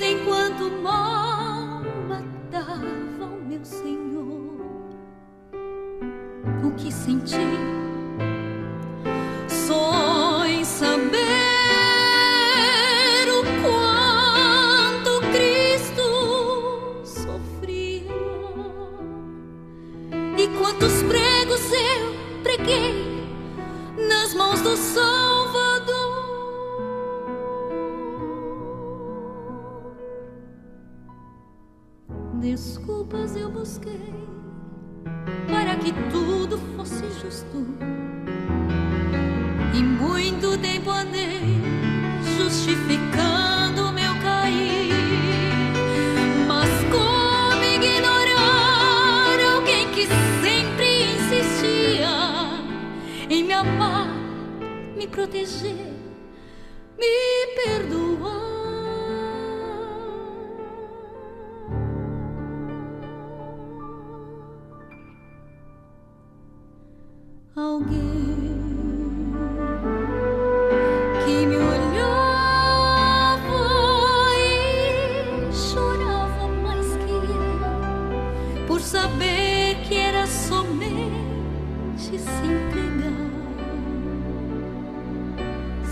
enquanto mal matava o meu Senhor, o que senti só em saber o quanto Cristo sofria e quantos pregos eu preguei nas mãos do Salvador. Desculpas eu busquei para que tudo fosse justo, e muito tempo andei justificando o meu cair. Mas como ignorar alguém que sempre insistia em me amar, me proteger, me perdoar? Alguém que me olhava e chorava mais que eu, por saber que era somente se entregar,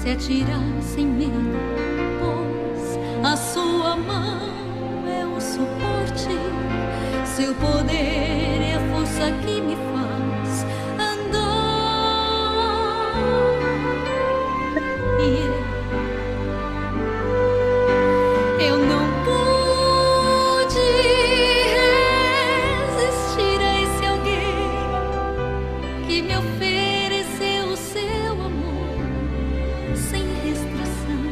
se atirar sem medo, pois a sua mão é o suporte, seu poder é a força que me faz andar. Eu não pude resistir a esse alguém que me ofereceu o seu amor sem restrição,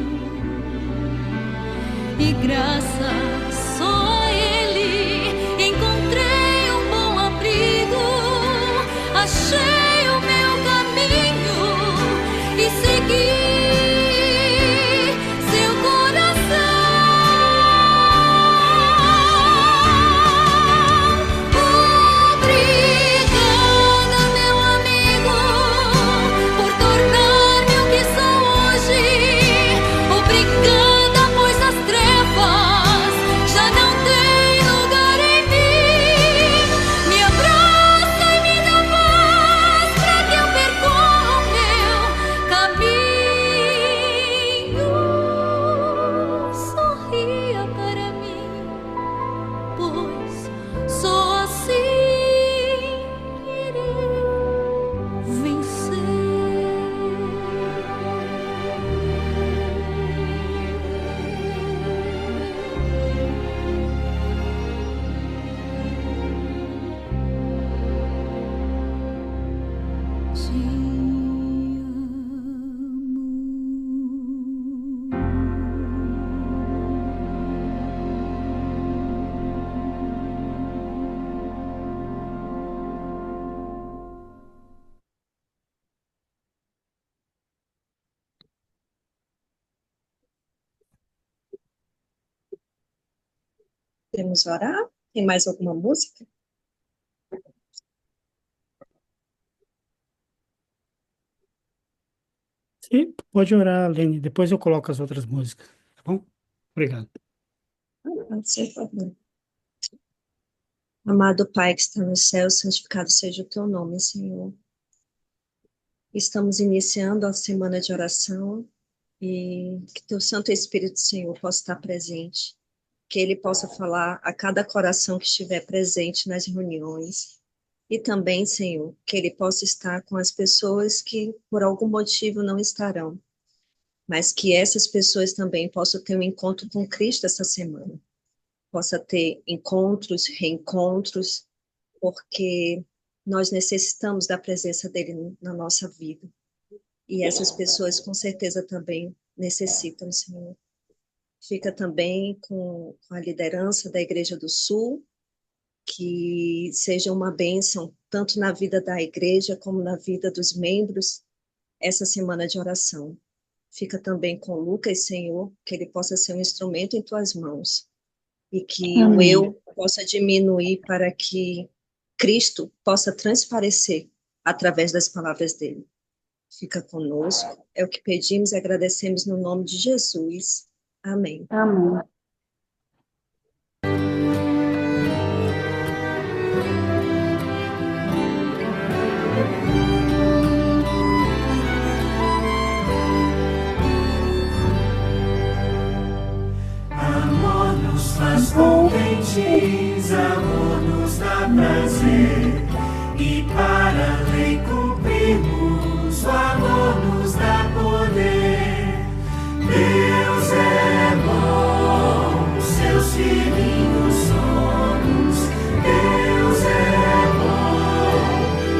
e graças só a ele encontrei um bom abrigo, achei o meu caminho e segui seu coração. Obrigada, meu amigo, por tornar-me o que sou hoje. Obrigada, pois as trevas já não têm lugar em mim. Me abraça e me dá paz pra que eu percorra o meu caminho. Sorria para mim, pois só assim irei vencer. Te Podemos orar? Tem mais alguma música? Sim, pode orar, Lene. Depois eu coloco as outras músicas, tá bom? Obrigado. Pode ser, por favor. Amado Pai que está no céu, santificado seja o teu nome, Senhor. Estamos iniciando a semana de oração e que teu Santo Espírito, Senhor, possa estar presente, que ele possa falar a cada coração que estiver presente nas reuniões. E também, Senhor, que ele possa estar com as pessoas que por algum motivo não estarão, mas que essas pessoas também possam ter um encontro com Cristo essa semana. Possa ter encontros, reencontros, porque nós necessitamos da presença dele na nossa vida. E essas pessoas com certeza também necessitam, Senhor. Fica também com a liderança da Igreja do Sul, que seja uma bênção tanto na vida da igreja como na vida dos membros essa semana de oração. Fica também com o Lucas, Senhor, que ele possa ser um instrumento em tuas mãos e que o Amém. eu possa diminuir para que Cristo possa transparecer através das palavras dele. Fica conosco, é o que pedimos e agradecemos no nome de Jesus. Amém. Amém. contentes, amor nos dá prazer, e para a lei cumprirmos, o amor nos dá poder. Deus é bom, seus filhinhos somos. Deus é bom,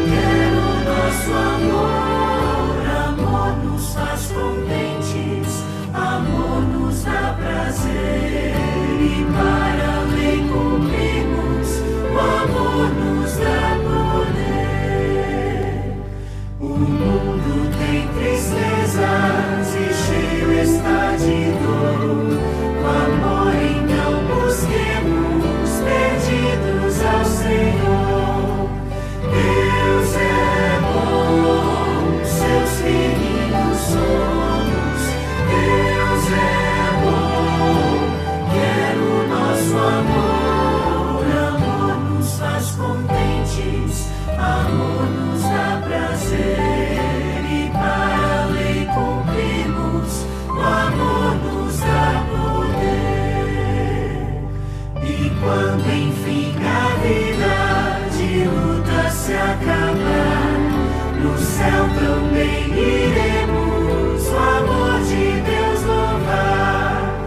quer o nosso amor. Amor nos faz contentes, amor nos dá prazer, e para a lei cumprirmos, o amor nos dá poder. O mundo tem tristezas e cheio está de dor. Com amor então busquemos, perdidos ao Senhor. Deus é bom, seus filhinhos somos. Deus é bom, quer o nosso amor. Amor nos faz contentes, amor nos dá prazer, e para a lei cumprirmos, o amor nos dá poder. E quando enfim a vida de luta se acabar, no céu também iremos o amor de Deus louvar.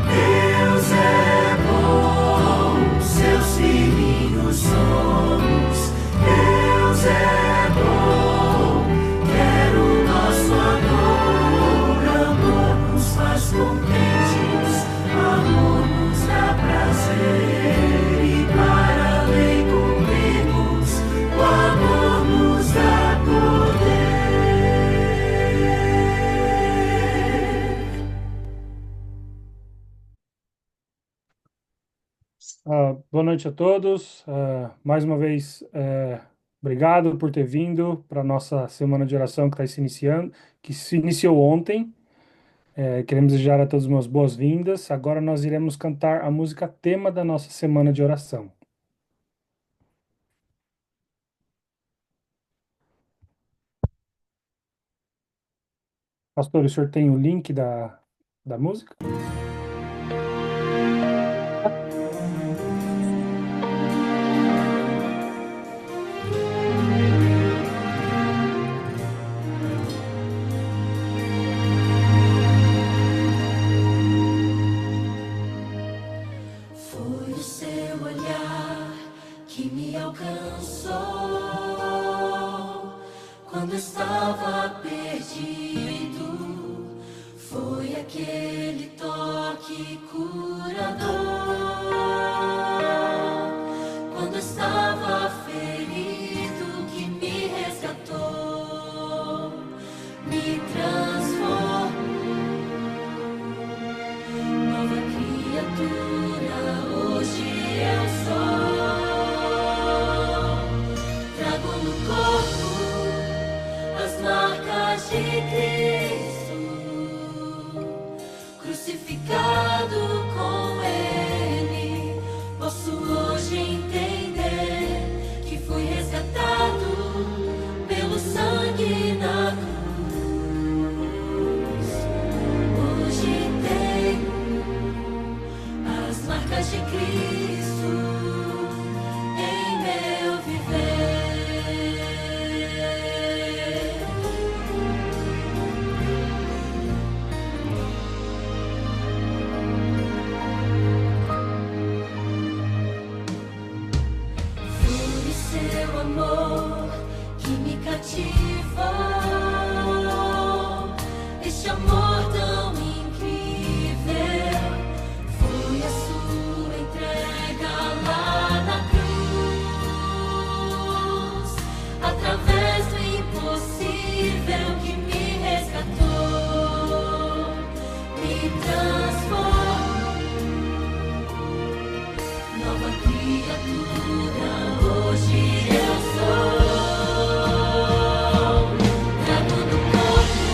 Deus é bom, seus filhinhos somos. Deus é bom, quer o nosso amor. Amor nos faz contentes, amor nos dá prazer, e para a lei cumprirmos, o amor nos dá poder. Boa noite a todos. Mais uma vez, obrigado por ter vindo para a nossa semana de oração que está se iniciando, que se iniciou ontem. Queremos desejar a todos umas boas-vindas. Agora nós iremos cantar a música tema da nossa semana de oração. Pastor, o senhor tem o link da música? Foi o seu olhar que me alcançou quando estava perdido. Foi aquele toque curador quando estava ferido que me resgatou, me transformou. Nova criatura, hoje eu sou. Trago no corpo as marcas de Cristo, crucificado com Ele. Posso hoje entender que fui resgatado pelo sangue na cruz. Hoje tenho as marcas de Cristo em meu viver. Foi seu amor que me cativou, este amor tão incrível. Foi a sua entrega lá na cruz, através do impossível que me resgatou, me transformou. Nova criatura, hoje eu sou. Trago no corpo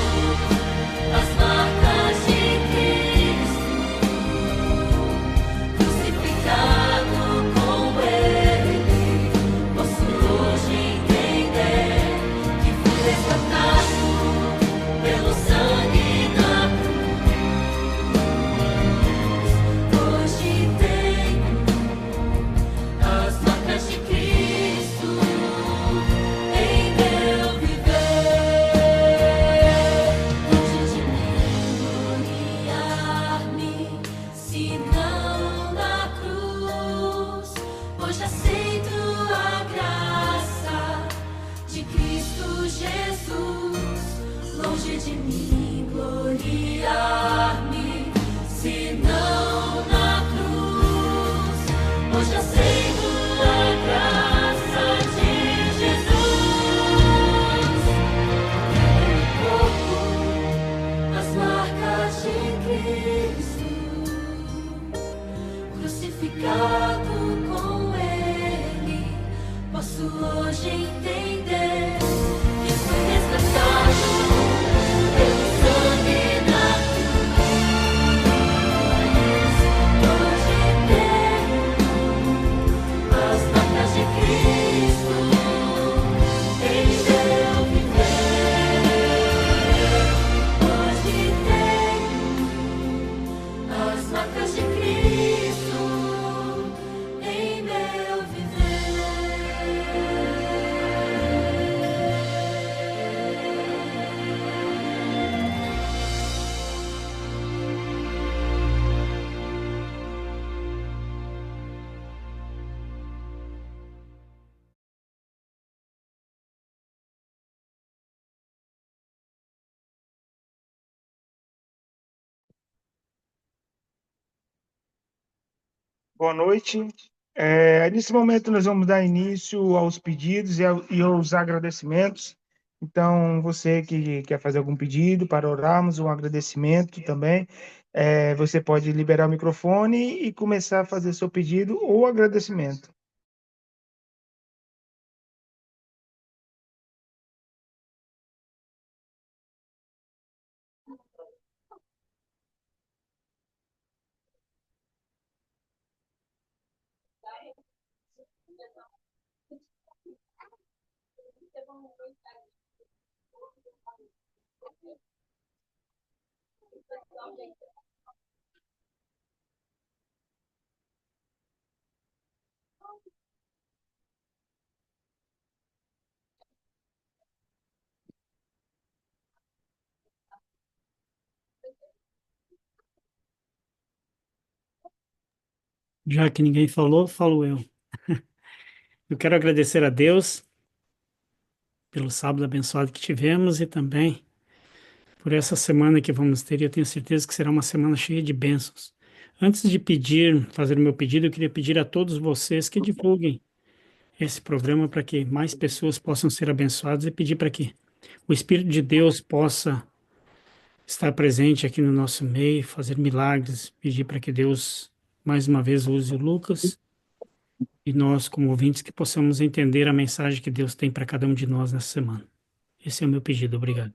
as marcas de Cristo, crucificado com Ele. Posso hoje entender que fui resgatado pelo sangue na cruz. Hoje tenho Jesus, longe de mim gloriar-me, senão na cruz. Hoje aceito a graça de Jesus. Em corpo, as marcas de Cristo, crucificado com Ele, posso hoje entender que fui resgatado pelo sangue da cruz. Hoje tenho as marcas de Cristo em meu viver. Hoje tenho as marcas de Cristo em meu Boa noite. Nesse momento, nós vamos dar início aos pedidos e aos agradecimentos. Então, você que quer fazer algum pedido para orarmos, um agradecimento também, você pode liberar o microfone e começar a fazer seu pedido ou agradecimento. Já que ninguém falou, falo eu. Eu quero agradecer a Deus pelo sábado abençoado que tivemos e também por essa semana que vamos ter. E eu tenho certeza que será uma semana cheia de bênçãos. Antes de fazer o meu pedido, eu queria pedir a todos vocês que divulguem esse programa para que mais pessoas possam ser abençoadas e pedir para que o Espírito de Deus possa estar presente aqui no nosso meio, fazer milagres, pedir para que Deus mais uma vez use o Lucas e nós, como ouvintes, que possamos entender a mensagem que Deus tem para cada um de nós nessa semana. Esse é o meu pedido. Obrigado.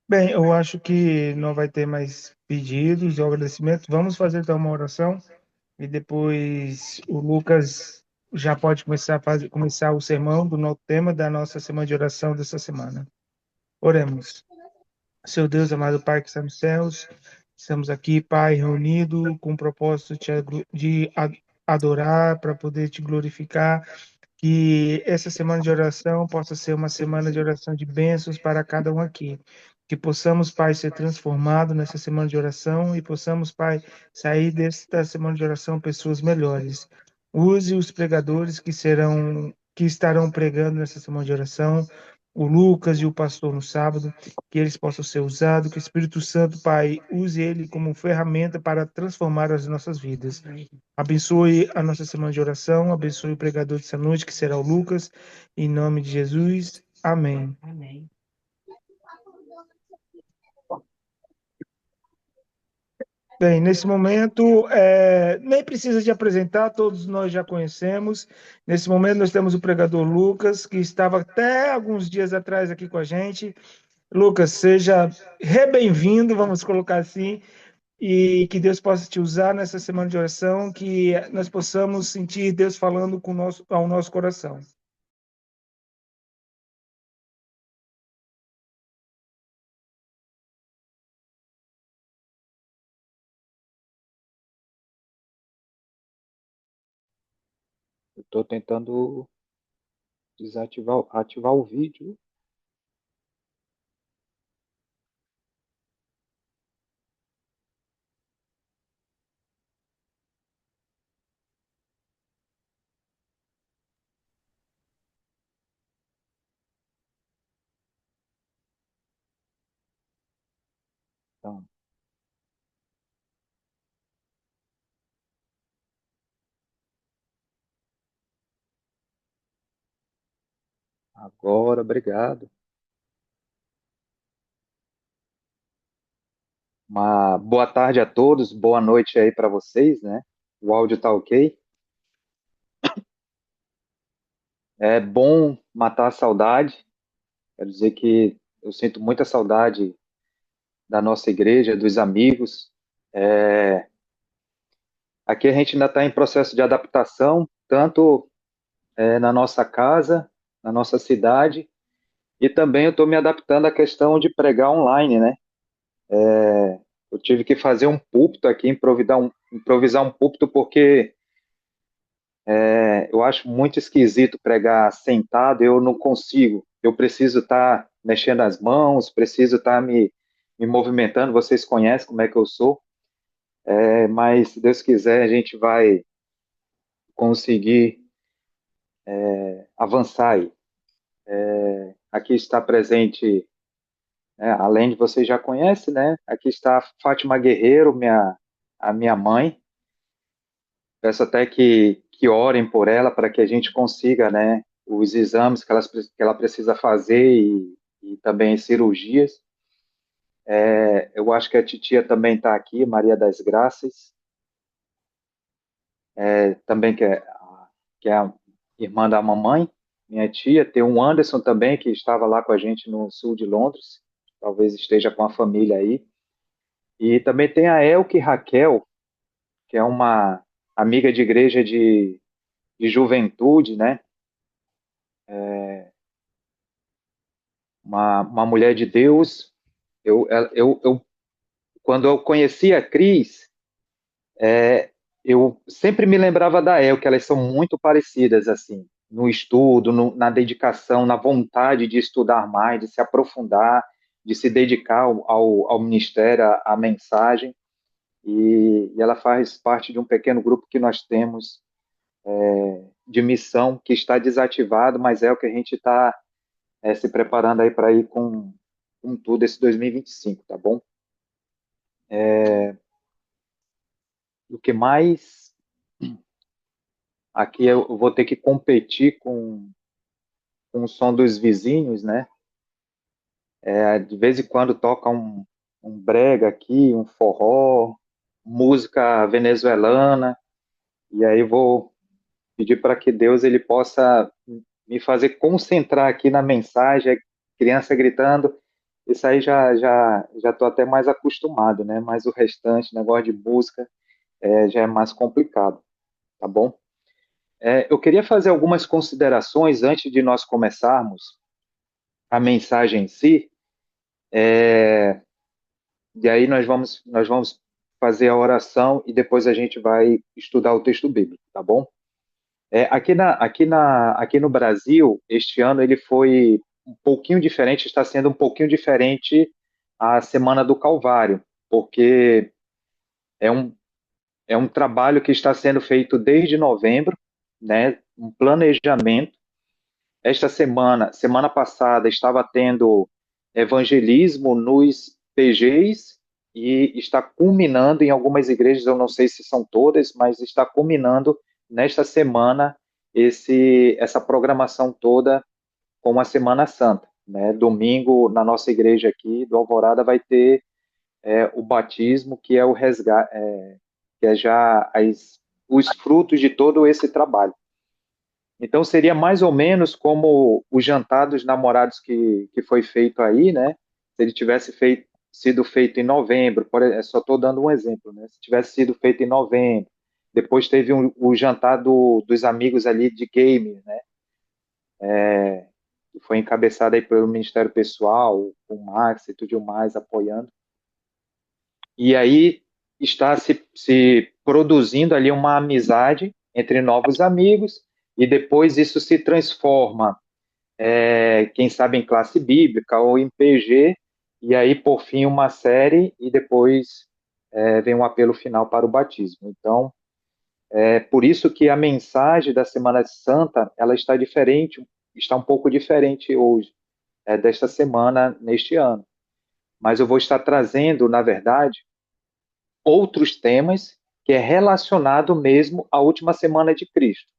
Bem, eu acho que não vai ter mais pedidos ou agradecimentos. Vamos fazer então uma oração e depois o Lucas já pode começar o sermão do novo tema da nossa semana de oração dessa semana. Oremos. Seu Deus, amado Pai que está nos céus, estamos aqui, Pai, reunido com o propósito de adorar, para poder te glorificar, que essa semana de oração possa ser uma semana de oração de bênçãos para cada um aqui. Que possamos, Pai, ser transformados nessa semana de oração e possamos, Pai, sair desta semana de oração pessoas melhores. Use os pregadores que estarão pregando nessa semana de oração, o Lucas e o pastor no sábado, que eles possam ser usados, que o Espírito Santo, Pai, use ele como ferramenta para transformar as nossas vidas. Abençoe a nossa semana de oração, abençoe o pregador dessa noite, que será o Lucas, em nome de Jesus. Amém. Amém. Bem, nesse momento, nem precisa de apresentar, todos nós já conhecemos. Nesse momento, nós temos o pregador Lucas, que estava até alguns dias atrás aqui com a gente. Lucas, seja bem-vindo, vamos colocar assim, e que Deus possa te usar nessa semana de oração, que nós possamos sentir Deus falando ao nosso coração. Estou tentando ativar o vídeo. Então, agora, obrigado. Uma boa tarde a todos, boa noite aí para vocês, né? O áudio tá ok? É bom matar a saudade. Quero dizer que eu sinto muita saudade da nossa igreja, dos amigos. É, aqui a gente ainda está em processo de adaptação, tanto na nossa casa, na nossa cidade, e também eu estou me adaptando à questão de pregar online, né? Eu tive que fazer um púlpito aqui, improvisar um púlpito, porque eu acho muito esquisito pregar sentado, eu não consigo. Eu preciso estar mexendo as mãos, preciso estar me movimentando. Vocês conhecem como é que eu sou, mas se Deus quiser, a gente vai conseguir avançar aí. Aqui está presente, além de vocês já conhecem, né? Aqui está a Fátima Guerreiro, a minha mãe. Peço até que orem por ela para que a gente consiga, né, os exames que ela precisa fazer e também cirurgias. Eu acho que a titia também está aqui, Maria das Graças, também que é a irmã da mamãe, minha tia. Tem um Anderson também, que estava lá com a gente no sul de Londres, talvez esteja com a família aí. E também tem a Elke Raquel, que é uma amiga de igreja de juventude, né? Uma mulher de Deus. Quando eu conheci a Cris, eu sempre me lembrava da El, que elas são muito parecidas, assim, no estudo, na dedicação, na vontade de estudar mais, de se aprofundar, de se dedicar ao ministério, à mensagem. E ela faz parte de um pequeno grupo que nós temos de missão, que está desativado, mas é o que a gente está se preparando aí para ir com tudo esse 2025, tá bom? O que mais? Aqui eu vou ter que competir com o som dos vizinhos, né? De vez em quando toca um brega aqui, um forró, música venezuelana, e aí eu vou pedir para que Deus ele possa me fazer concentrar aqui na mensagem, criança gritando. Isso aí já estou até mais acostumado, né? Mas o restante, negócio de música, já é mais complicado, tá bom? Eu queria fazer algumas considerações antes de nós começarmos a mensagem em si, e aí nós vamos fazer a oração e depois a gente vai estudar o texto bíblico, tá bom? Aqui no Brasil, este ano ele foi um pouquinho diferente, está sendo um pouquinho diferente a Semana do Calvário, porque é um, é um trabalho que está sendo feito desde novembro, né? Um planejamento. Esta semana passada, estava tendo evangelismo nos PGs e está culminando em algumas igrejas, eu não sei se são todas, mas está culminando nesta semana essa programação toda com a Semana Santa, né? Domingo, na nossa igreja aqui do Alvorada, vai ter o batismo, que é o resgate, que é já os frutos de todo esse trabalho. Então, seria mais ou menos como o jantar dos namorados que foi feito aí, né? Se ele tivesse sido feito em novembro, só estou dando um exemplo, né? Se tivesse sido feito em novembro, depois teve o jantar dos amigos ali de game, né? Que foi encabeçado aí pelo Ministério Pessoal, o Max e tudo mais apoiando. E aí está se produzindo ali uma amizade entre novos amigos, e depois isso se transforma, quem sabe em classe bíblica ou em PG, e aí por fim uma série, e depois vem um apelo final para o batismo. Então, por isso que a mensagem da Semana Santa, ela está diferente, está um pouco diferente hoje, desta semana, neste ano. mas eu vou estar trazendo, na verdade, outros temas que é relacionado mesmo à última semana de Cristo,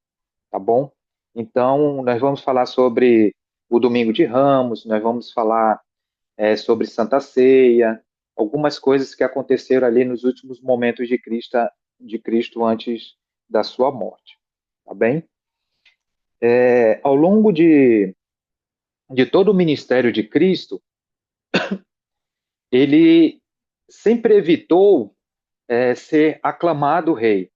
tá bom? Então, nós vamos falar sobre o Domingo de Ramos, nós vamos falar sobre Santa Ceia, algumas coisas que aconteceram ali nos últimos momentos de Cristo antes da sua morte, tá bem? Ao longo de todo o ministério de Cristo, ele sempre evitou ser aclamado rei,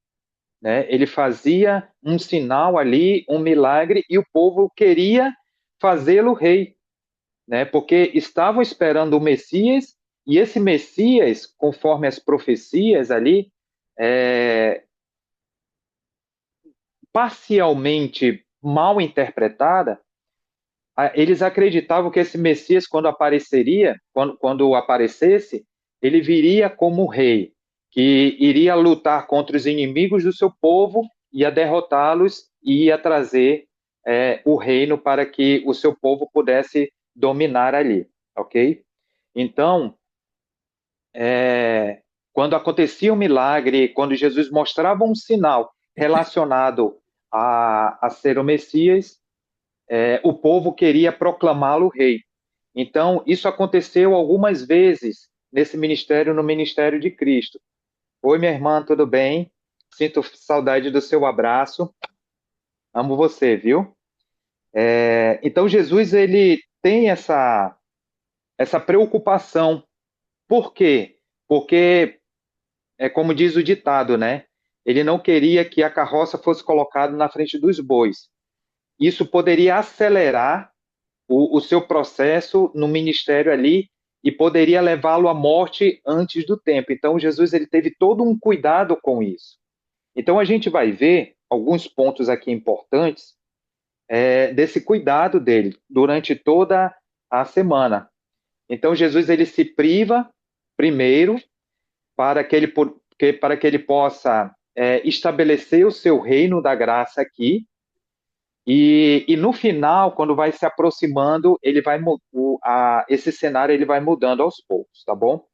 né? Ele fazia um sinal ali, um milagre, e o povo queria fazê-lo rei, né? Porque estavam esperando o Messias, e esse Messias, conforme as profecias ali, parcialmente mal interpretada, eles acreditavam que esse Messias, quando apareceria, quando aparecesse, ele viria como rei, que iria lutar contra os inimigos do seu povo, ia derrotá-los e ia trazer o reino para que o seu povo pudesse dominar ali, ok? Então, quando acontecia um milagre, quando Jesus mostrava um sinal relacionado a ser o Messias, o povo queria proclamá-lo rei. Então, isso aconteceu algumas vezes nesse ministério, no ministério de Cristo. Oi, minha irmã, tudo bem? Sinto saudade do seu abraço. Amo você, viu? Então, Jesus, ele tem essa preocupação. Por quê? Porque, como diz o ditado, né? Ele não queria que a carroça fosse colocada na frente dos bois. Isso poderia acelerar o seu processo no ministério ali e poderia levá-lo à morte antes do tempo. Então, Jesus ele teve todo um cuidado com isso. Então, a gente vai ver alguns pontos aqui importantes desse cuidado dele durante toda a semana. Então, Jesus ele se priva primeiro para que ele possa estabelecer o seu reino da graça aqui. E no final, quando vai se aproximando, esse cenário ele vai mudando aos poucos, tá bom?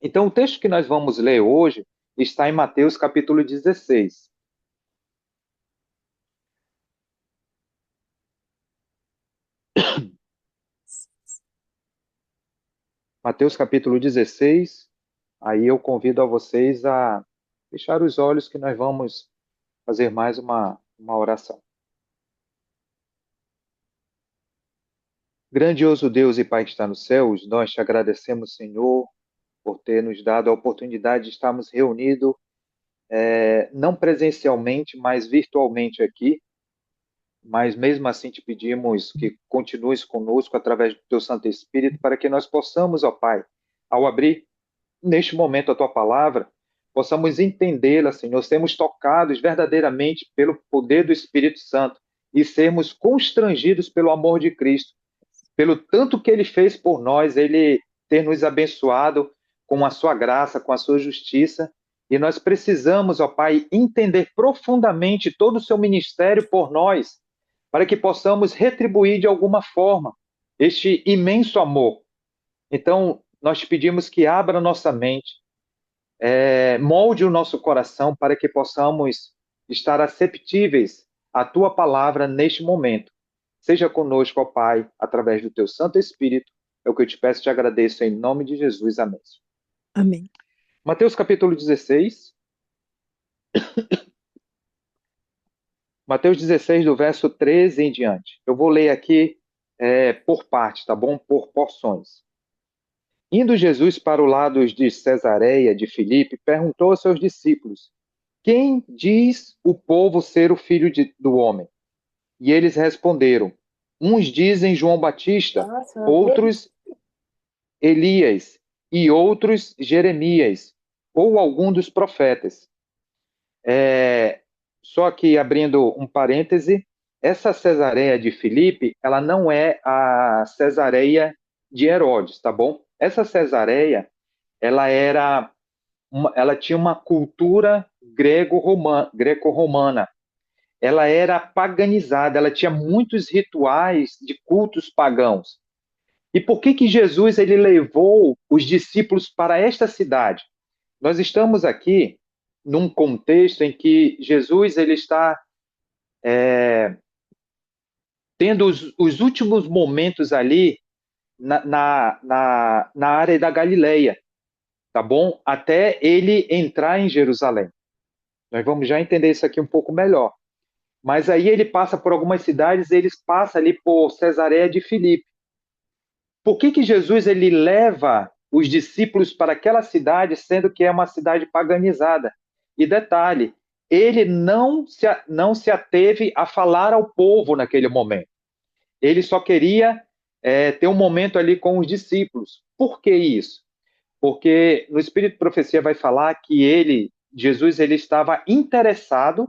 Então, o texto que nós vamos ler hoje está em Mateus capítulo 16. Mateus capítulo 16. Aí eu convido a vocês a fechar os olhos que nós vamos fazer mais uma oração. Grandioso Deus e Pai que está nos céus, nós te agradecemos, Senhor, por ter nos dado a oportunidade de estarmos reunidos, não presencialmente, mas virtualmente aqui. Mas mesmo assim te pedimos que continues conosco através do teu Santo Espírito, para que nós possamos, ó Pai, ao abrir neste momento a tua palavra, possamos entendê-la, Senhor, sermos tocados verdadeiramente pelo poder do Espírito Santo e sermos constrangidos pelo amor de Cristo, pelo tanto que ele fez por nós, ele ter nos abençoado com a sua graça, com a sua justiça. E nós precisamos, ó Pai, entender profundamente todo o seu ministério por nós, para que possamos retribuir de alguma forma este imenso amor. Então, nós te pedimos que abra nossa mente, molde o nosso coração para que possamos estar aceptíveis à tua palavra neste momento. Seja conosco, ó Pai, através do teu Santo Espírito. É o que eu te peço e te agradeço em nome de Jesus. Amém. Amém. Mateus capítulo 16. Mateus 16, do verso 13 em diante. Eu vou ler aqui por parte, tá bom? Por porções. Indo Jesus para o lado de Cesareia de Filipe, perguntou aos seus discípulos: quem diz o povo ser o filho do homem? E eles responderam: uns dizem João Batista, outros Elias, e outros Jeremias, ou algum dos profetas. Só que, abrindo um parêntese, essa Cesareia de Filipe, ela não é a Cesareia de Herodes, tá bom? Essa Cesareia, ela tinha uma cultura greco-romana. Ela era paganizada, ela tinha muitos rituais de cultos pagãos. E por que que Jesus ele levou os discípulos para esta cidade? Nós estamos aqui num contexto em que Jesus ele está tendo os últimos momentos ali na área da Galileia, tá bom? Até ele entrar em Jerusalém. Nós vamos já entender isso aqui um pouco melhor. Mas aí ele passa por algumas cidades, eles passam ali por Cesareia de Filipe. Por que que Jesus ele leva os discípulos para aquela cidade, sendo que é uma cidade paganizada? E detalhe, ele não se ateve a falar ao povo naquele momento. Ele só queria ter um momento ali com os discípulos. Por que isso? Porque no Espírito de Profecia vai falar que Jesus, ele estava interessado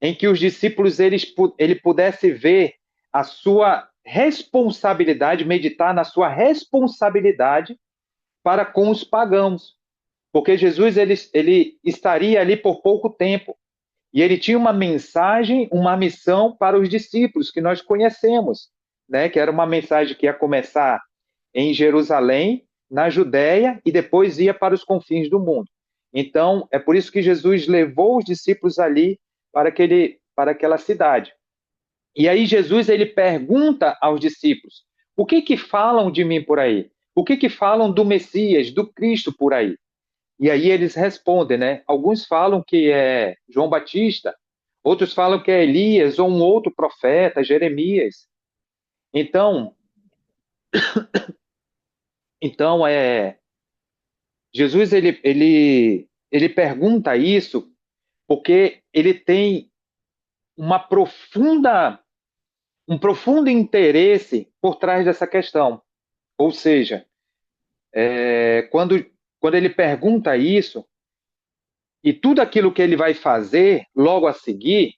em que os discípulos ele pudesse ver a sua responsabilidade, meditar na sua responsabilidade para com os pagãos. Porque Jesus ele estaria ali por pouco tempo. E ele tinha uma mensagem, uma missão para os discípulos, que nós conhecemos, né? Que era uma mensagem que ia começar em Jerusalém, na Judéia, e depois ia para os confins do mundo. Então, é por isso que Jesus levou os discípulos ali para aquela cidade. E aí Jesus ele pergunta aos discípulos: o que falam de mim por aí? O que falam do Messias, do Cristo por aí? E aí eles respondem, né? Alguns falam que é João Batista, outros falam que é Elias ou um outro profeta, Jeremias. Então Jesus ele pergunta isso porque ele tem um profundo interesse por trás dessa questão. Ou seja, quando ele pergunta isso, e tudo aquilo que ele vai fazer logo a seguir,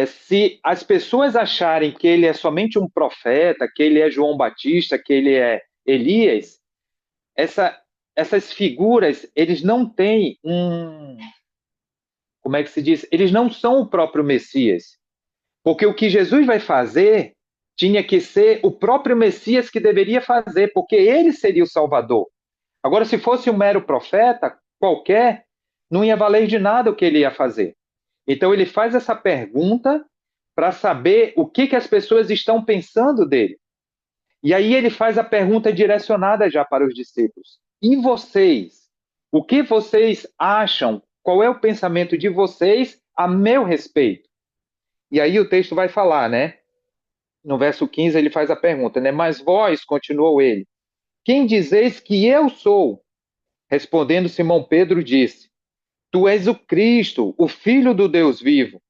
se as pessoas acharem que ele é somente um profeta, que ele é João Batista, que ele é Elias, essas figuras, eles não têm como é que se diz? Eles não são o próprio Messias. Porque o que Jesus vai fazer tinha que ser o próprio Messias que deveria fazer, porque ele seria o Salvador. Agora, se fosse um mero profeta qualquer, não ia valer de nada o que ele ia fazer. Então, ele faz essa pergunta para saber o que as pessoas estão pensando dele. E aí ele faz a pergunta direcionada já para os discípulos. E vocês? O que vocês acham? Qual é o pensamento de vocês a meu respeito? E aí o texto vai falar, né? No verso 15 ele faz a pergunta, né? Mas vós, continuou ele, quem dizeis que eu sou? Respondendo Simão Pedro disse, tu és o Cristo, o Filho do Deus vivo.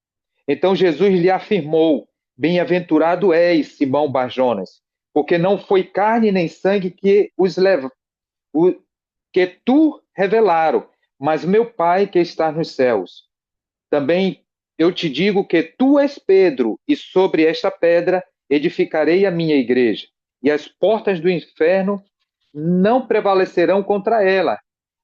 Então Jesus lhe afirmou, bem-aventurado és, Simão Barjonas, porque não foi carne nem sangue que que tu revelaram, mas meu Pai que está nos céus. Também eu te digo que tu és Pedro, e sobre esta pedra edificarei a minha igreja, e as portas do inferno não prevalecerão contra ela.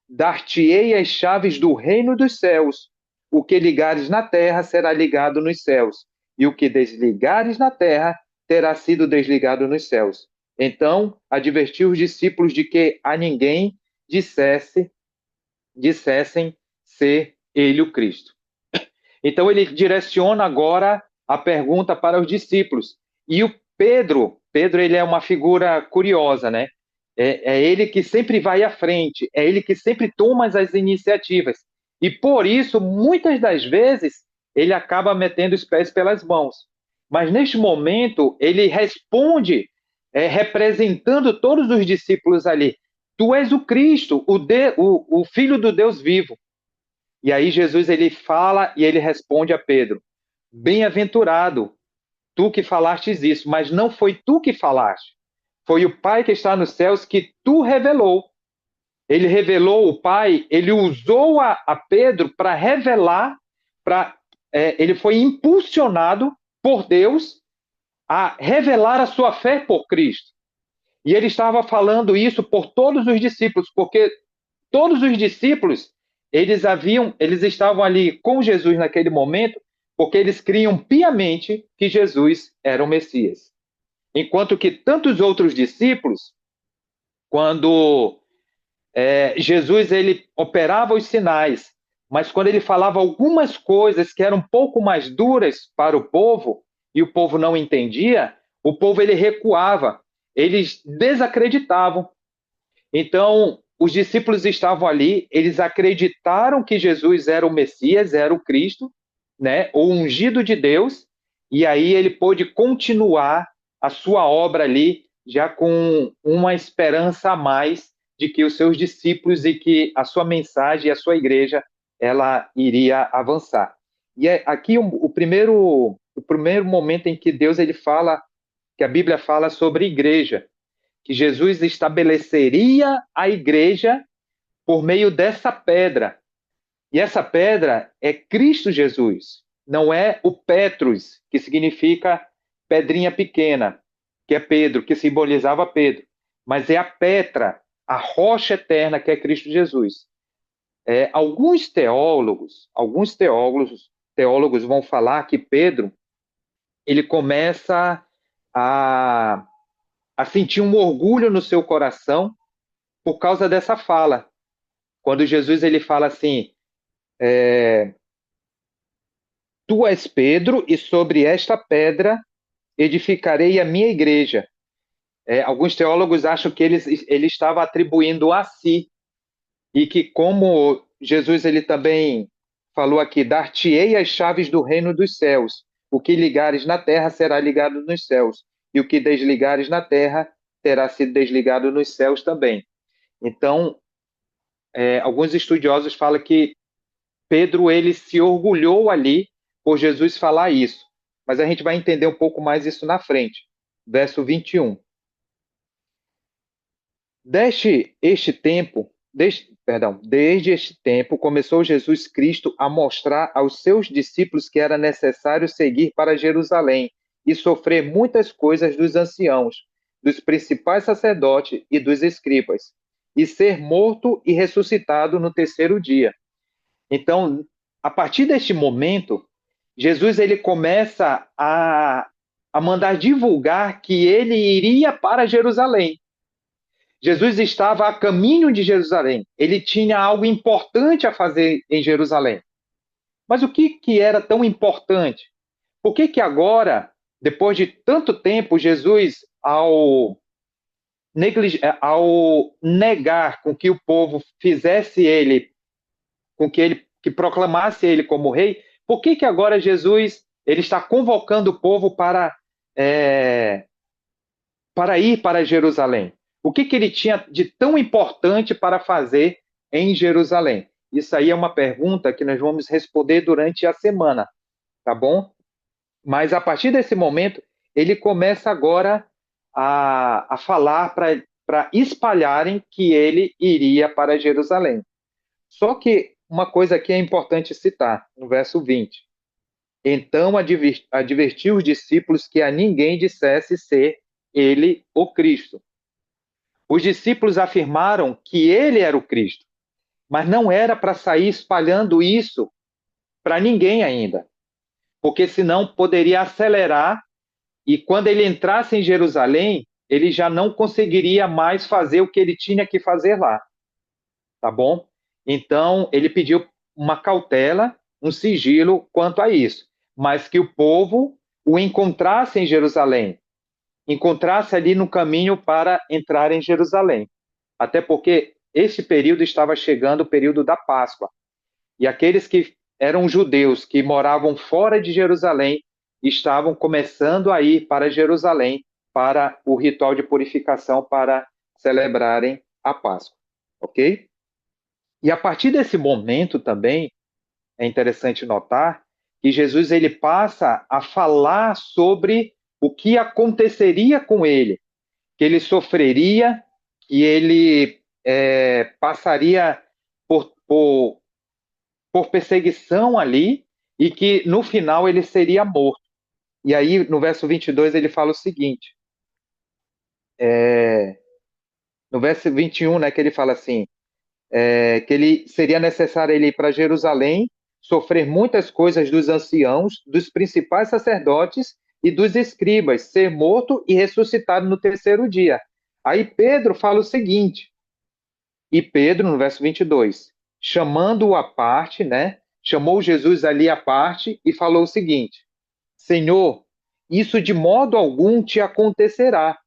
Dar-te-ei as chaves do reino dos céus. O que ligares na terra será ligado nos céus, e o que desligares na terra terá sido desligado nos céus. Então, advertiu os discípulos de que a ninguém dissessem ser ele o Cristo. Então, ele direciona agora a pergunta para os discípulos. E o Pedro ele é uma figura curiosa, né? É ele que sempre vai à frente, é ele que sempre toma as iniciativas. E por isso, muitas das vezes, ele acaba metendo os pés pelas mãos. Mas neste momento, ele responde representando todos os discípulos ali. Tu és o Cristo, o Filho do Deus vivo. E aí Jesus ele fala e ele responde a Pedro, bem-aventurado, tu que falastes isso, mas não foi tu que falaste. Foi o Pai que está nos céus que tu revelou. Ele revelou o Pai, ele usou a Pedro para revelar, ele foi impulsionado por Deus a revelar a sua fé por Cristo. E ele estava falando isso por todos os discípulos, porque todos os discípulos, eles estavam ali com Jesus naquele momento, porque eles criam piamente que Jesus era o Messias. Enquanto que tantos outros discípulos, quando Jesus ele operava os sinais, mas quando ele falava algumas coisas que eram um pouco mais duras para o povo, e o povo não entendia, o povo ele recuava, eles desacreditavam. Então, os discípulos estavam ali, eles acreditaram que Jesus era o Messias, era o Cristo, né, o ungido de Deus, e aí ele pôde continuar a sua obra ali, já com uma esperança a mais de que os seus discípulos e que a sua mensagem e a sua igreja ela iria avançar. E é aqui o primeiro momento em que Deus ele fala, que a Bíblia fala sobre igreja, que Jesus estabeleceria a igreja por meio dessa pedra. E essa pedra é Cristo Jesus, não é o Petrus, que significa pedrinha pequena, que é Pedro, que simbolizava Pedro, mas é a Petra, a rocha eterna que é Cristo Jesus. Alguns teólogos vão falar que Pedro ele começa a sentir um orgulho no seu coração por causa dessa fala. Quando Jesus ele fala assim, tu és Pedro, e sobre esta pedra edificarei a minha igreja. Alguns teólogos acham que ele estava atribuindo a si, e que como Jesus ele também falou aqui, dar-te-ei as chaves do reino dos céus, o que ligares na terra será ligado nos céus, e o que desligares na terra terá sido desligado nos céus também. Então, alguns estudiosos falam que Pedro ele se orgulhou ali por Jesus falar isso. Mas a gente vai entender um pouco mais isso na frente. Verso 21. Desde este tempo começou Jesus Cristo a mostrar aos seus discípulos que era necessário seguir para Jerusalém e sofrer muitas coisas dos anciãos, dos principais sacerdotes e dos escribas, e ser morto e ressuscitado no terceiro dia. Então, a partir deste momento, Jesus ele começa a mandar divulgar que ele iria para Jerusalém. Jesus estava a caminho de Jerusalém. Ele tinha algo importante a fazer em Jerusalém. Mas o que era tão importante? Por que agora, depois de tanto tempo, Jesus, ao negar com que o povo fizesse ele, com que proclamasse ele como rei, por que agora Jesus ele está convocando o povo para ir para Jerusalém? O que ele tinha de tão importante para fazer em Jerusalém? Isso aí é uma pergunta que nós vamos responder durante a semana, tá bom? Mas a partir desse momento, ele começa agora a falar para espalharem que ele iria para Jerusalém. Só que uma coisa aqui é importante citar, no verso 20. Então advertiu os discípulos que a ninguém dissesse ser ele o Cristo. Os discípulos afirmaram que ele era o Cristo, mas não era para sair espalhando isso para ninguém ainda, porque senão poderia acelerar e quando ele entrasse em Jerusalém, ele já não conseguiria mais fazer o que ele tinha que fazer lá, tá bom? Então, ele pediu uma cautela, um sigilo quanto a isso, mas que o povo o encontrasse em Jerusalém, encontrasse ali no caminho para entrar em Jerusalém. Até porque esse período estava chegando, o período da Páscoa. E aqueles que eram judeus, que moravam fora de Jerusalém, estavam começando a ir para Jerusalém para o ritual de purificação, para celebrarem a Páscoa. Ok? E a partir desse momento também, é interessante notar que Jesus ele passa a falar sobre o que aconteceria com ele, que ele sofreria, que ele passaria por perseguição ali e que no final ele seria morto. E aí no verso 22 ele fala o seguinte, no verso 21, né, que ele fala assim, que ele seria necessário ele ir para Jerusalém, sofrer muitas coisas dos anciãos, dos principais sacerdotes e dos escribas, ser morto e ressuscitado no terceiro dia. Aí Pedro fala o seguinte, e Pedro, no verso 22, chamando-o à parte, né? Chamou Jesus ali à parte e falou o seguinte: Senhor, isso de modo algum te acontecerá.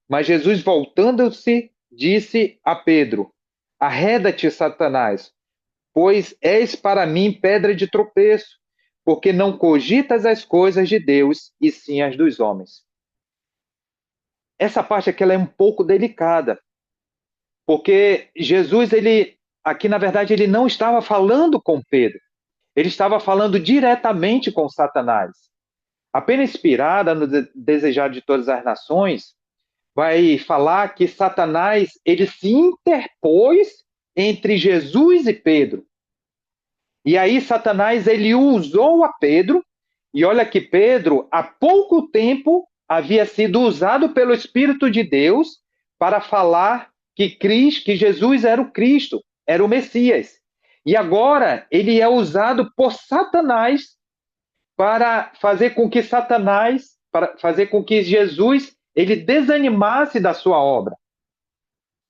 Mas Jesus, voltando-se, disse a Pedro: Arreda-te, Satanás, pois és para mim pedra de tropeço, porque não cogitas as coisas de Deus, e sim as dos homens. Essa parte aqui ela é um pouco delicada, porque Jesus, aqui na verdade, ele não estava falando com Pedro, ele estava falando diretamente com Satanás. A pena inspirada no Desejado de Todas as Nações vai falar que Satanás ele se interpôs entre Jesus e Pedro. E aí Satanás ele usou a Pedro, e olha que Pedro há pouco tempo havia sido usado pelo Espírito de Deus para falar que Jesus era o Cristo, era o Messias. E agora ele é usado por Satanás para fazer com que Jesus ele desanimasse da sua obra.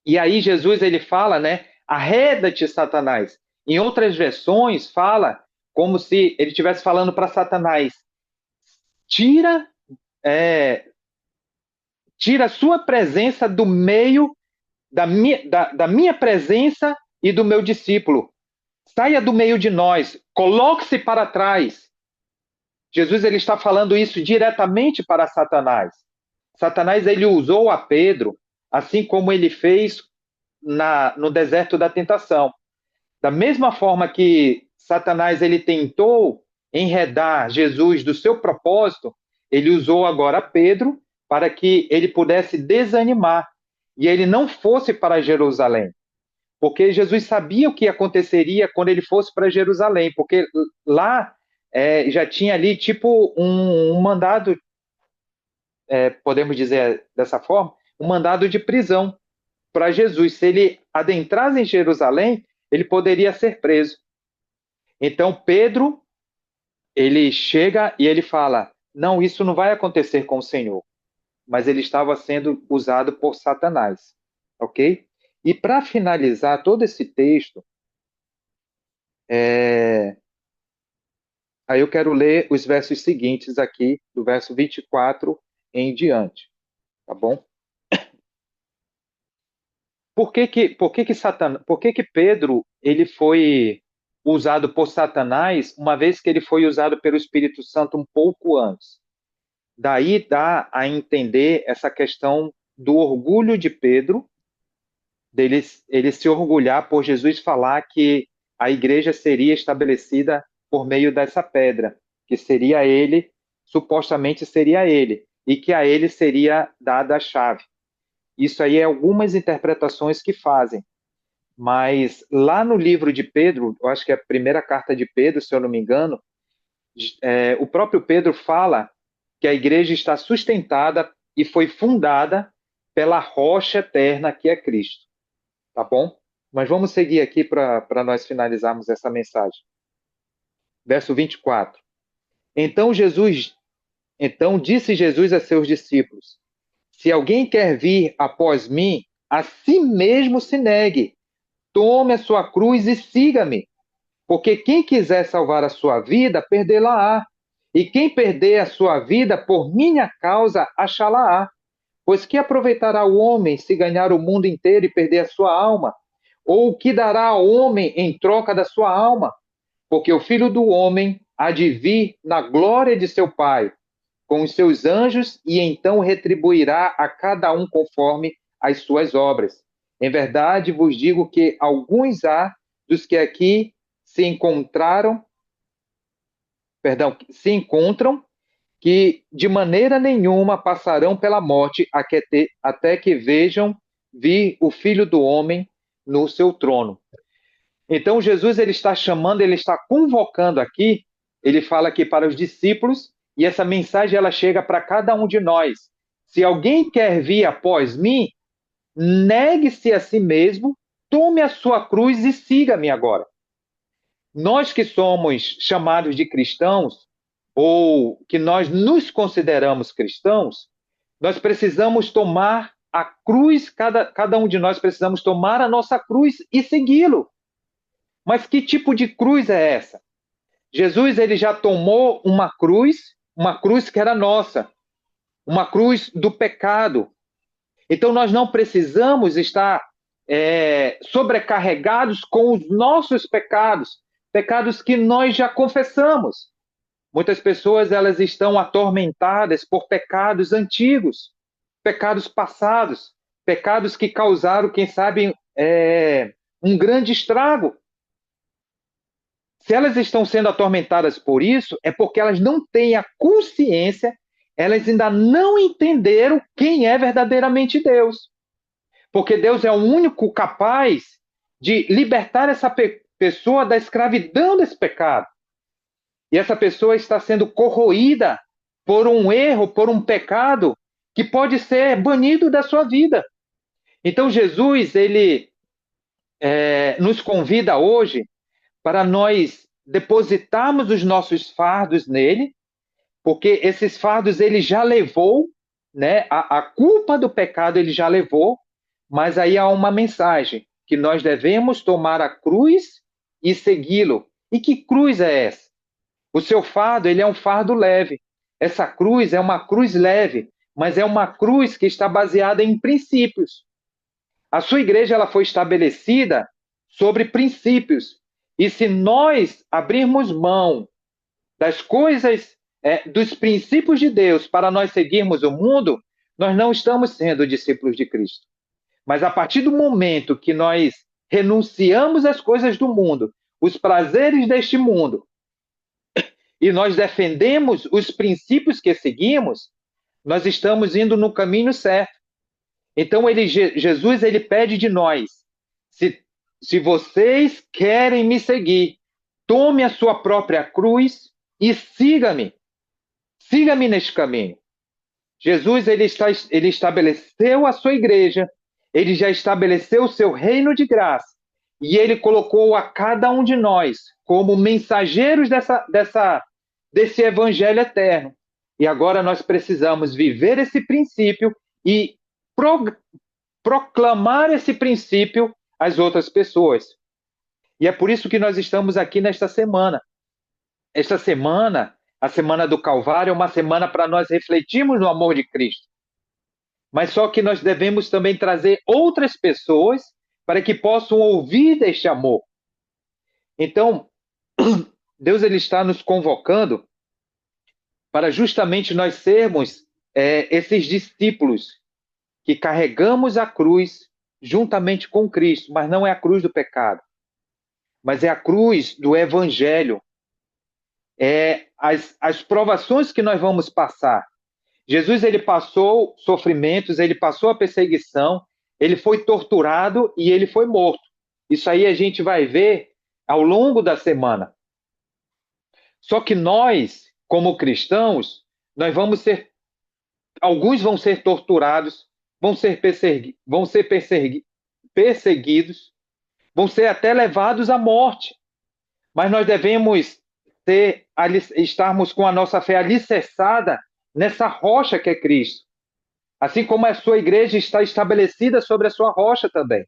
E aí Jesus ele fala, né? Arreda-te, Satanás. Em outras versões fala como se ele estivesse falando para Satanás: tira sua presença do meio da minha presença e do meu discípulo. Saia do meio de nós, coloque-se para trás. Jesus ele está falando isso diretamente para Satanás. Satanás ele usou a Pedro, assim como ele fez no deserto da tentação. Da mesma forma que Satanás ele tentou enredar Jesus do seu propósito, ele usou agora Pedro para que ele pudesse desanimar e ele não fosse para Jerusalém. Porque Jesus sabia o que aconteceria quando ele fosse para Jerusalém, porque lá já tinha ali tipo um mandado, podemos dizer dessa forma, um mandado de prisão para Jesus. Se ele adentrasse em Jerusalém, ele poderia ser preso. Então Pedro, ele chega e ele fala: não, isso não vai acontecer com o Senhor. Mas ele estava sendo usado por Satanás, ok? E para finalizar todo esse texto, aí eu quero ler os versos seguintes aqui, do verso 24 em diante, tá bom? Por que Pedro ele foi usado por Satanás, uma vez que ele foi usado pelo Espírito Santo um pouco antes? Daí dá a entender essa questão do orgulho de Pedro, ele se orgulhar por Jesus falar que a igreja seria estabelecida por meio dessa pedra, que seria ele, supostamente seria ele, e que a ele seria dada a chave. Isso aí é algumas interpretações que fazem. Mas lá no livro de Pedro, eu acho que é a primeira carta de Pedro, se eu não me engano, o próprio Pedro fala que a igreja está sustentada e foi fundada pela rocha eterna que é Cristo. Tá bom? Mas vamos seguir aqui para nós finalizarmos essa mensagem. Verso 24. Então disse Jesus a seus discípulos: se alguém quer vir após mim, a si mesmo se negue, tome a sua cruz e siga-me. Porque quem quiser salvar a sua vida, perdê-la-á. E quem perder a sua vida por minha causa, achá-la-á. Pois que aproveitará o homem se ganhar o mundo inteiro e perder a sua alma? Ou o que dará ao homem em troca da sua alma? Porque o Filho do Homem há de vir na glória de seu Pai, com os seus anjos, e então retribuirá a cada um conforme as suas obras. Em verdade vos digo que alguns há dos que aqui se encontram, que de maneira nenhuma passarão pela morte até que vejam vir o Filho do Homem no seu trono. Então Jesus ele está chamando, ele está convocando aqui, ele fala aqui para os discípulos, e essa mensagem ela chega para cada um de nós. Se alguém quer vir após mim, negue-se a si mesmo, tome a sua cruz e siga-me agora. Nós que somos chamados de cristãos, ou que nós nos consideramos cristãos, nós precisamos tomar a cruz, cada um de nós precisamos tomar a nossa cruz e segui-lo. Mas que tipo de cruz é essa? Jesus, ele já tomou uma cruz que era nossa, uma cruz do pecado. Então nós não precisamos estar sobrecarregados com os nossos pecados, pecados que nós já confessamos. Muitas pessoas, elas estão atormentadas por pecados antigos, pecados passados, pecados que causaram, quem sabe, um grande estrago. Se elas estão sendo atormentadas por isso, é porque elas não têm a consciência, elas ainda não entenderam quem é verdadeiramente Deus. Porque Deus é o único capaz de libertar essa pessoa da escravidão desse pecado. E essa pessoa está sendo corroída por um erro, por um pecado que pode ser banido da sua vida. Então Jesus, ele nos convida hoje para nós depositarmos os nossos fardos nele, porque esses fardos ele já levou, né? A culpa do pecado ele já levou, mas aí há uma mensagem, que nós devemos tomar a cruz e segui-lo. E que cruz é essa? O seu fardo, ele é um fardo leve. Essa cruz é uma cruz leve, mas é uma cruz que está baseada em princípios. A sua igreja, ela foi estabelecida sobre princípios. E se nós abrirmos mão das coisas, dos princípios de Deus para nós seguirmos o mundo, nós não estamos sendo discípulos de Cristo. Mas a partir do momento que nós renunciamos às coisas do mundo, os prazeres deste mundo, e nós defendemos os princípios que seguimos, nós estamos indo no caminho certo. Então, Jesus, ele pede de nós, se vocês querem me seguir, tome a sua própria cruz e siga-me. Siga-me neste caminho. Jesus, ele estabeleceu a sua igreja, ele já estabeleceu o seu reino de graça, e ele colocou a cada um de nós como mensageiros desse evangelho eterno. E agora nós precisamos viver esse princípio e proclamar esse princípio às outras pessoas. E é por isso que nós estamos aqui nesta semana. Esta semana, a Semana do Calvário, é uma semana para nós refletirmos no amor de Cristo. Mas só que nós devemos também trazer outras pessoas para que possam ouvir deste amor. Então, Deus, ele está nos convocando para justamente nós sermos esses discípulos que carregamos a cruz juntamente com Cristo, mas não é a cruz do pecado, mas é a cruz do Evangelho. As provações que nós vamos passar. Jesus, ele passou sofrimentos, ele passou a perseguição, ele foi torturado e ele foi morto. Isso aí a gente vai ver ao longo da semana. Só que nós, como cristãos, alguns vão ser torturados, vão ser perseguidos, vão ser até levados à morte. Mas nós devemos estarmos com a nossa fé alicerçada nessa rocha que é Cristo. Assim como a sua igreja está estabelecida sobre a sua rocha também.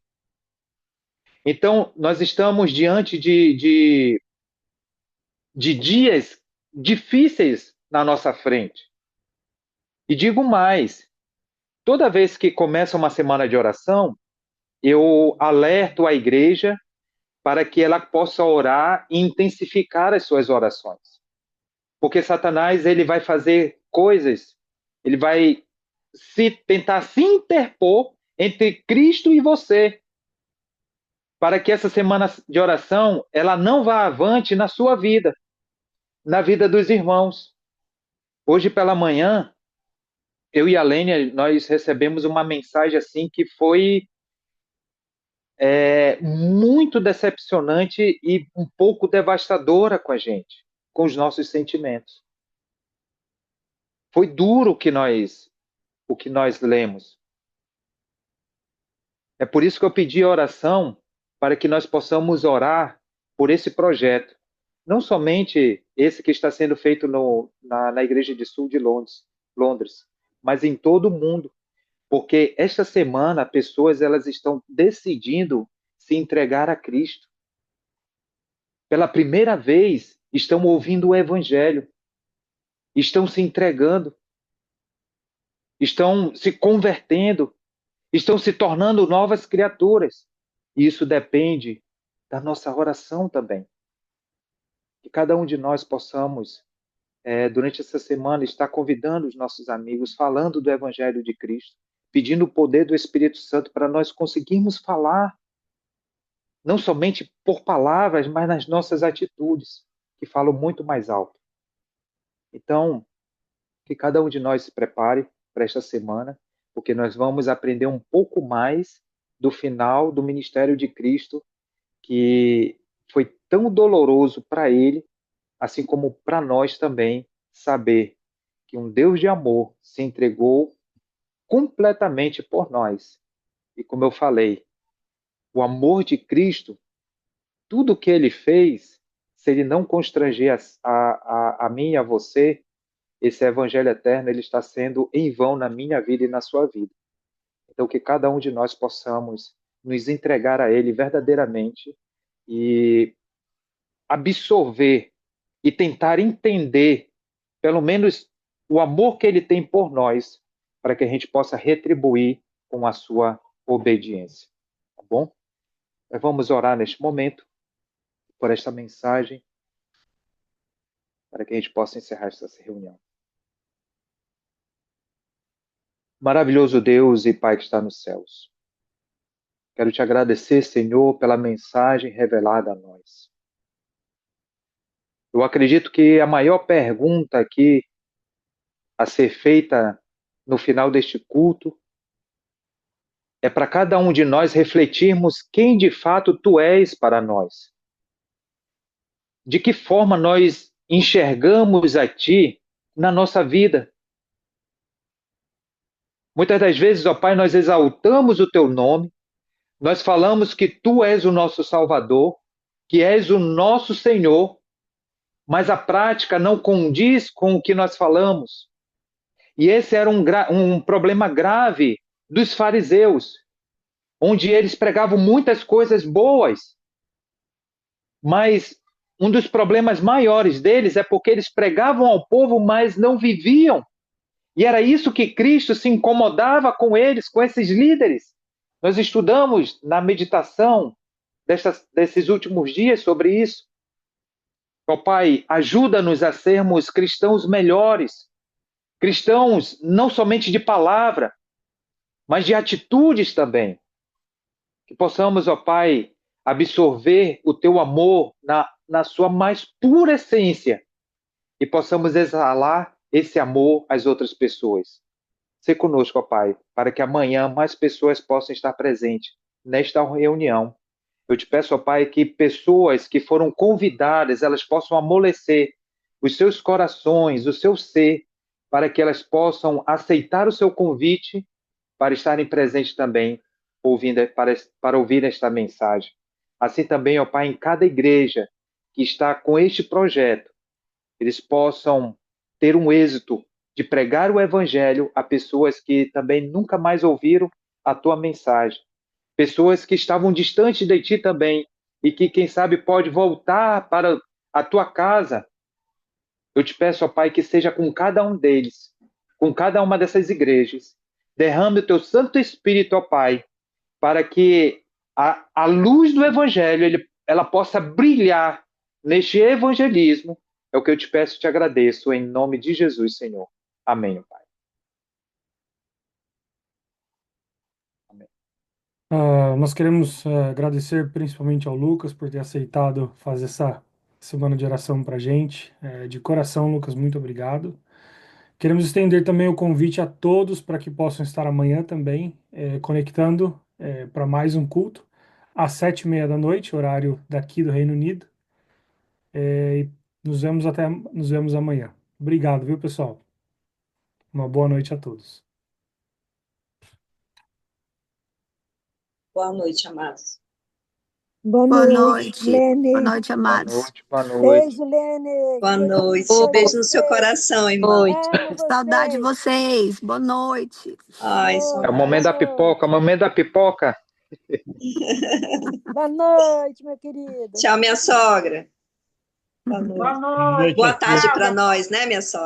Então, nós estamos diante de dias difíceis na nossa frente. E digo mais, toda vez que começa uma semana de oração, eu alerto a igreja para que ela possa orar e intensificar as suas orações. Porque Satanás, ele vai fazer coisas, ele vai tentar se interpor entre Cristo e você, para que essa semana de oração, ela não vá avante na sua vida, na vida dos irmãos. Hoje pela manhã, eu e a Lênia, nós recebemos uma mensagem assim que foi muito decepcionante e um pouco devastadora com a gente, com os nossos sentimentos. Foi duro o que nós lemos. É por isso que eu pedi a oração para que nós possamos orar por esse projeto. não somente esse que está sendo feito na Igreja de Sul de Londres, mas em todo o mundo, porque esta semana pessoas elas estão decidindo se entregar a Cristo. Pela primeira vez, estão ouvindo o Evangelho, estão se entregando, estão se convertendo, estão se tornando novas criaturas. E isso depende da nossa oração também. Que cada um de nós possamos, durante essa semana, estar convidando os nossos amigos, falando do Evangelho de Cristo, pedindo o poder do Espírito Santo para nós conseguirmos falar, não somente por palavras, mas nas nossas atitudes, que falam muito mais alto. Então, que cada um de nós se prepare para esta semana, porque nós vamos aprender um pouco mais do final do ministério de Cristo, que foi tão doloroso para ele, assim como para nós também, saber que um Deus de amor se entregou completamente por nós. E como eu falei, o amor de Cristo, tudo que ele fez, se ele não constranger a mim e a você, esse evangelho eterno ele está sendo em vão na minha vida e na sua vida. Então, que cada um de nós possamos nos entregar a ele verdadeiramente e absorver e tentar entender, pelo menos, o amor que ele tem por nós, para que a gente possa retribuir com a sua obediência. Tá bom? Nós vamos orar neste momento por esta mensagem, para que a gente possa encerrar essa reunião. Maravilhoso Deus e Pai que está nos céus. Quero te agradecer, Senhor, pela mensagem revelada a nós. Eu acredito que a maior pergunta aqui a ser feita no final deste culto é para cada um de nós refletirmos quem de fato tu és para nós. De que forma nós enxergamos a ti na nossa vida. Muitas das vezes, ó Pai, nós exaltamos o teu nome, nós falamos que tu és o nosso Salvador, que és o nosso Senhor, mas a prática não condiz com o que nós falamos. E esse era um problema grave dos fariseus, onde eles pregavam muitas coisas boas, mas um dos problemas maiores deles é porque eles pregavam ao povo, mas não viviam. E era isso que Cristo se incomodava com eles, com esses líderes. Nós estudamos na meditação desses últimos dias sobre isso. Ó Pai, ajuda-nos a sermos cristãos melhores, cristãos não somente de palavra, mas de atitudes também. Que possamos, ó Pai, absorver o teu amor na sua mais pura essência e possamos exalar esse amor às outras pessoas. Sê conosco, ó Pai, para que amanhã mais pessoas possam estar presentes nesta reunião. Eu te peço, ó Pai, que pessoas que foram convidadas, elas possam amolecer os seus corações, o seu ser, para que elas possam aceitar o seu convite para estarem presentes também, para ouvir esta mensagem. Assim também, ó Pai, em cada igreja que está com este projeto, eles possam ter um êxito de pregar o evangelho a pessoas que também nunca mais ouviram a tua mensagem. Pessoas que estavam distantes de ti também e que, quem sabe, pode voltar para a tua casa. Eu te peço, ó Pai, que seja com cada um deles, com cada uma dessas igrejas. Derrame o teu Santo Espírito, ó Pai, para que a luz do evangelho ela possa brilhar neste evangelismo. É o que eu te peço e te agradeço, em nome de Jesus, Senhor. Amém, Pai. Amém. Nós queremos agradecer principalmente ao Lucas por ter aceitado fazer essa semana de oração para a gente. De coração, Lucas, muito obrigado. Queremos estender também o convite a todos para que possam estar amanhã também conectando para mais um culto às 7:30 da noite, horário daqui do Reino Unido. E nos vemos amanhã. Obrigado, viu, pessoal? Uma boa noite a todos. Boa noite, amados. Boa Boa noite, noite. Boa Lene. noite, Boa amados. noite, boa noite. Beijo, Lene. Boa Que Deus noite. abençoe Beijo no seu você. coração, irmã. Amo Saudade de vocês. vocês. Boa noite. Ai, É o saudade. momento da Boa noite. pipoca, o momento da pipoca. Boa noite, meu querido. Tchau, minha sogra. Boa noite. Boa noite. Boa tarde para nós, né, minha sogra?